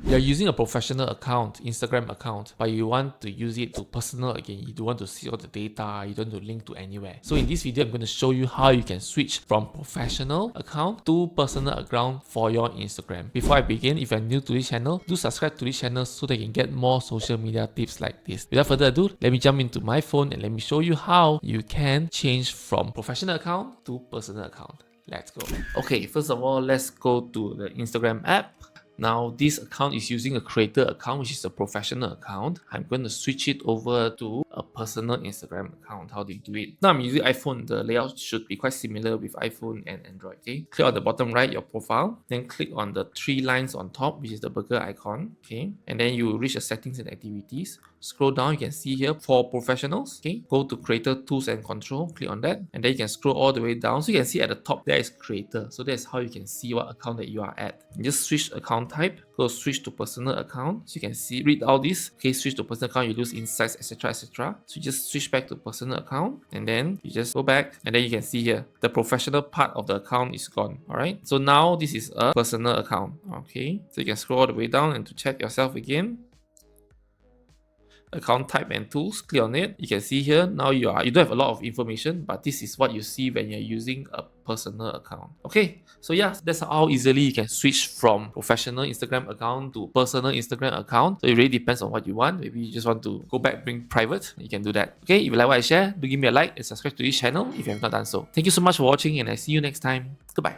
You're using a professional account, Instagram account, but you want to use it to personal again. You don't want to see all the data, you don't want to link to anywhere. So in this video, I'm going to show you how you can switch from professional account to personal account for your Instagram. Before I begin, if you're new to this channel, do subscribe to this channel so that you can get more social media tips like this. Without further ado, let me jump into my phone and let me show you how you can change from professional account to personal account. Let's go. Okay, first of all, let's go to the Instagram app. Now, this account is using a creator account, which is a professional account. I'm going to switch it over to a personal Instagram account. How do you do it? Now, I'm using iPhone. The layout should be quite similar with iPhone and Android. Okay, click on the bottom right, your profile. Then click on the three lines on top, which is the burger icon. Okay, and then you reach the settings and activities. Scroll down, you can see here for professionals. Okay, go to creator tools and control. Click on that, and then you can scroll all the way down. So you can see at the top there is creator. So that's how you can see what account that you are at. You just switch account type, go switch to personal account. So you can see, read all this. Okay, switch to personal account, you lose insights, etc. etc. So you just switch back to personal account, and then you just go back, and then you can see here the professional part of the account is gone. All right, so now this is a personal account. Okay, so you can scroll all the way down and to check yourself again. Account type and tools, click on it. You can see here now you don't have a lot of information, but this is what you see when you're using a personal account. Okay, so yeah, that's how easily you can switch from professional Instagram account to personal Instagram account. So it really depends on what you want. Maybe you just want to go back, bring private, you can do that. Okay, if you like what I share, do give me a like and subscribe to this channel if you have not done so. Thank you so much for watching, and I see you next time. Goodbye.